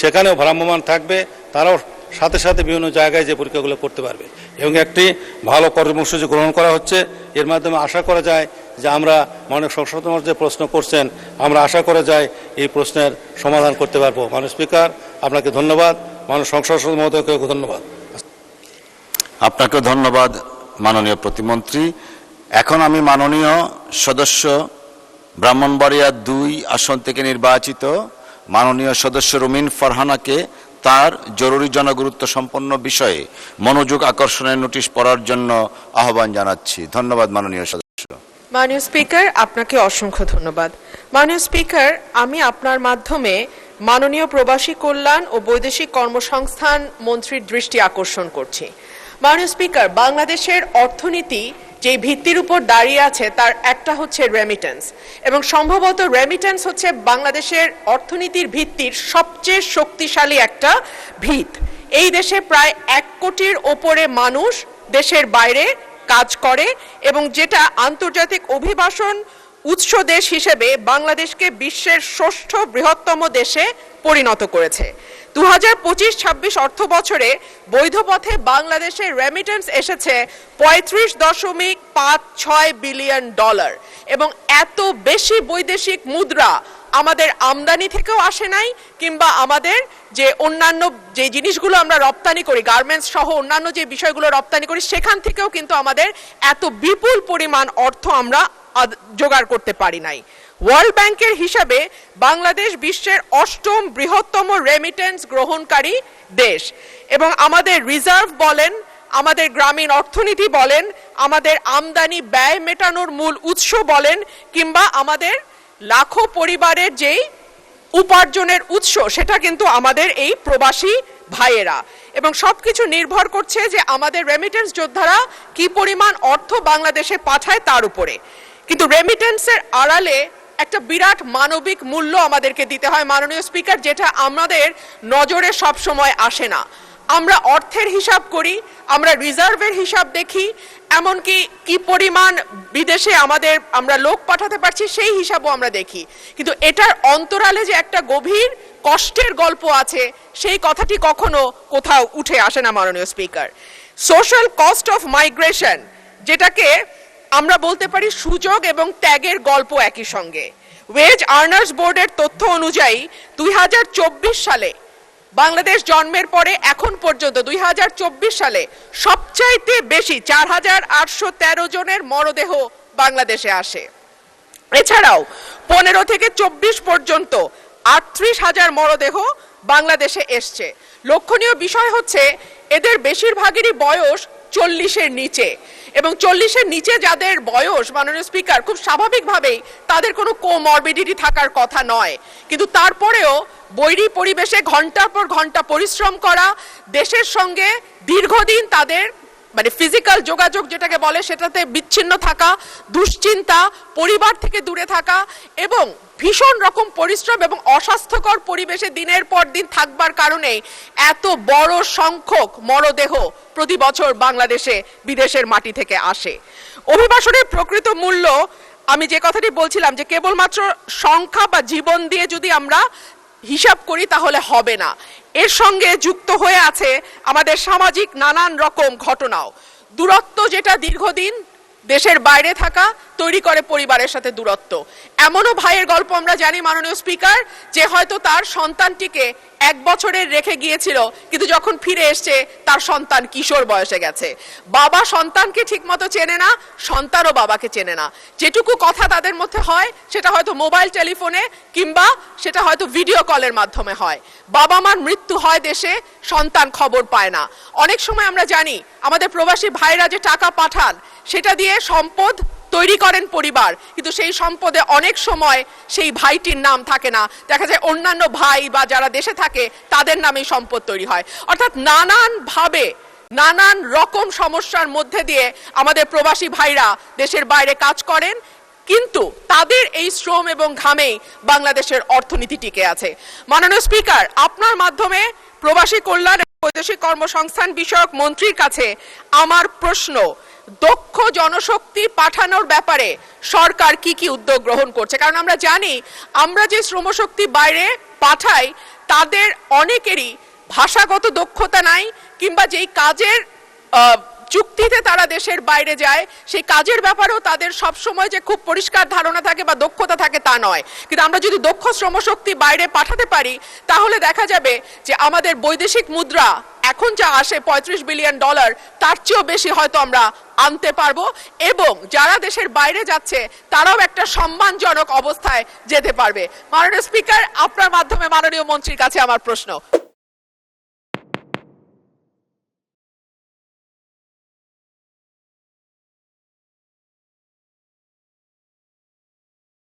সেখানেও ভ্রাম্যমাণ থাকবে, তারাও সাথে সাথে বিভিন্ন জায়গায় যে পরীক্ষাগুলো করতে পারবে এবং একটি ভালো কর্মসূচি গ্রহণ করা হচ্ছে। এর মাধ্যমে আশা করা যায় যে আমরা মাননীয় সংসদ যে প্রশ্ন করছেন, আমরা আশা করা যায় এই প্রশ্নের সমাধান করতে পারবো। মাননীয় স্পিকার, আপনাকে ধন্যবাদ। মাননীয় সংসদ মহোদয়কে ধন্যবাদ। আপনাকে ধন্যবাদ মাননীয় প্রতিমন্ত্রী। এখন আমি মাননীয় সদস্য ব্রাহ্মণবাড়িয়া 2 আসন থেকে নির্বাচিত মাননীয় সদস্য রুমিন ফারহানাকে তার জরুরি জনগুরুত্ব সম্পন্ন বিষয়ে মনোযোগ আকর্ষণের নোটিশ পড়ার জন্য আহ্বান জানাচ্ছি। ধন্যবাদ মাননীয় সদস্য। মাননীয় স্পিকার, আপনাকে অসংখ্য ধন্যবাদ। মাননীয় স্পিকার, আমি আপনার মাধ্যমে মাননীয় প্রবাসী কল্যাণ ও বৈদেশিক কর্মসংস্থান মন্ত্রীর দৃষ্টি আকর্ষণ করছি। মাননীয় স্পিকার, বাংলাদেশের অর্থনীতি যে ভিত্তির উপর দাঁড়িয়ে আছে তার একটা হচ্ছে রেমিটেন্স, এবং সম্ভবত রেমিটেন্স হচ্ছে বাংলাদেশের অর্থনীতির ভিত্তির সবচেয়ে শক্তিশালী একটা ভিত। এই দেশে প্রায় 1 কোটির ওপরে মানুষ দেশের বাইরে কাজ করে এবং যেটা আন্তর্জাতিক অভিবাসন উৎস দেশ হিসেবে বাংলাদেশকে বিশ্বের 6ষ্ঠ বৃহত্তম দেশে পরিণত করেছে। 2025-26 অর্থ বছরে বৈধ পথে বাংলাদেশের রেমিটেন্স এসেছে $35.56 বিলিয়ন, এবং এত বেশি বৈদেশিক মুদ্রা আমাদের আমদানি থেকেও আসে নাই, কিংবা আমাদের যে অন্যান্য যে জিনিসগুলো আমরা রপ্তানি করি, গার্মেন্টস সহ অন্যান্য যে বিষয়গুলো রপ্তানি করি, সেখান থেকেও কিন্তু আমাদের এত বিপুল পরিমাণ অর্থ আমরা জোগাড় করতে পারি নাই। ওয়ার্ল্ড ব্যাংকের হিসাবে বাংলাদেশ বিশ্বের 8ম বৃহত্তম রেমিটেন্স গ্রহণকারী দেশ, এবং আমাদের রিজার্ভ বলেন, আমাদের গ্রামীণ অর্থনীতি বলেন, আমাদের আমদানি ব্যয় মেটানোর মূল উৎস বলেন, কিংবা আমাদের লাখো পরিবারের যেই উপার্জনের উৎস, সেটা কিন্তু আমাদের এই প্রবাসী ভাইয়েরা, এবং সবকিছু নির্ভর করছে যে আমাদের রেমিটেন্স যোদ্ধারা কি পরিমাণ অর্থ বাংলাদেশে পাঠায় তার উপরে। কিন্তু রেমিটেন্সের আড়ালে একটা বিরাট মানবিক মূল্য আমাদেরকে দিতে হয় মাননীয় স্পিকার, যেটা আমাদের নজরে সব সময় আসে না। আমরা অর্থের হিসাব করি, আমরা রিজার্ভের হিসাব দেখি, এমনকি কি পরিমাণ বিদেশে আমরা লোক পাঠাতে পারছি সেই হিসাবও আমরা দেখি, কিন্তু এটার অন্তরালে যে একটা গভীর কষ্টের গল্প আছে সেই কথাটি কখনো কোথাও উঠে আসে না মাননীয় speaker. Social cost of migration, যেটাকে আমরা বলতে পারি সুযোগ এবং ত্যাগের গল্প একই সঙ্গে। ওয়েজ আর্নার্স বোর্ডের তথ্য অনুযায়ী 2024 সালে বাংলাদেশ জন্মের পরে এখন পর্যন্ত 2024 সালে সবচাইতে বেশি 4813 জনের মরদেহ বাংলাদেশে আসে। এছাড়াও 15 থেকে 24 পর্যন্ত 38,000 মরদেহ বাংলাদেশে এসছে। লক্ষণীয় বিষয় হচ্ছে এদের বেশিরভাগেরই বয়স 40-এর নিচে, এবং 40-এর নিচে যাদের বয়স মাননীয় স্পিকার, খুব স্বাভাবিকভাবেই তাদের কোনো কোমরবিডিটি থাকার কথা নয়, কিন্তু তারপরেও বৈরী পরিবেশে ঘন্টার পর ঘন্টা পরিশ্রম করা, দেশের সঙ্গে দীর্ঘদিন তাদের ফিজিক্যাল যোগাযোগ যেটাকে বলে সেটাতে বিচ্ছিন্ন থাকা, দুশ্চিন্তা, পরিবার থেকে দূরে থাকা, এবং ভীষণ রকম পরিশ্রম এবং অস্বাস্থ্যকর পরিবেশে দিনের পর দিন থাকবার কারণে এত বড় সংখ্যক মরদেহ প্রতি বছর বাংলাদেশে বিদেশের মাটি থেকে আসে। অভিবাসনের প্রকৃত মূল্য, আমি যে কথাটি বলছিলাম যে কেবলমাত্র সংখ্যা বা জীবন দিয়ে যদি আমরা হিসাব করি তাহলে হবে না, এর সঙ্গে যুক্ত হয়ে আছে আমাদের সামাজিক নানান রকম ঘটনাও। দূরত্ব, যেটা দীর্ঘদিন দেশের বাইরে থাকা তৈরি করে পরিবারের সাথে দূরত্ব। এমনও ভাইয়ের গল্প আমরা জানি মাননীয় স্পিকার, যে হয়তো তার সন্তানটিকে 1 বছরের রেখে গিয়েছিল, কিন্তু যখন ফিরে এসছে তার সন্তান কিশোর বয়সে গেছে। বাবা সন্তানকে ঠিকমতো চেনে না, সন্তানও বাবাকে চেনে না। যেটুকু কথা তাদের মধ্যে হয় সেটা হয়তো মোবাইল টেলিফোনে, কিংবা সেটা হয়তো ভিডিও কলের মাধ্যমে হয়। বাবা মার মৃত্যু হয় দেশে, সন্তান খবর পায় না। অনেক সময় আমরা জানি আমাদের প্রবাসী ভাইরা যে টাকা পাঠান সেটা দিয়ে সম্পদ তৈরি করেন পরিবার, কিন্তু সেই সম্পদে অনেক সময় সেই ভাইটির নাম থাকে না, দেখা যায় অন্যান্য ভাই বা যারা দেশে থাকে তাদের নামেই সম্পদ তৈরি হয়। অর্থাৎ নানানভাবে নানান রকম সমস্যার মধ্যে দিয়ে আমাদের প্রবাসী ভাইরা দেশের বাইরে কাজ করেন, কিন্তু তাদের এই শ্রম এবং ঘামেই বাংলাদেশের অর্থনীতি টিকে আছে। মাননীয় স্পিকার, আপনার মাধ্যমে প্রবাসী কল্যাণ এবং বৈদেশিক কর্মসংস্থান বিষয়ক মন্ত্রীর কাছে আমার প্রশ্ন, দক্ষ জনশক্তি পাঠানোর ব্যাপারে সরকার কি কি উদ্যোগ গ্রহণ করছে? কারণ আমরা জানি আমরা যে শ্রমশক্তি বাইরে পাঠাই তাদের অনেকেরই ভাষাগত দক্ষতা নাই, কিংবা যেই কাজের চুক্তিতে তারা দেশের বাইরে যায় সেই কাজের ব্যাপারেও তাদের সব সময় যে খুব পরিষ্কার ধারণা থাকে বা দক্ষতা থাকে তা নয়। কিন্তু আমরা যদি দক্ষ শ্রমশক্তি বাইরে পাঠাতে পারি তাহলে দেখা যাবে যে আমাদের বৈদেশিক মুদ্রা এখন যা আসে $35 বিলিয়ন, তার চেয়েও বেশি হয়তো আমরা আনতে পারবো, এবং যারা দেশের বাইরে যাচ্ছে তারাও একটা সম্মানজনক অবস্থায় যেতে পারবে। মাননীয় স্পিকার, আপনার মাধ্যমে মাননীয় মন্ত্রীর কাছে আমার প্রশ্ন।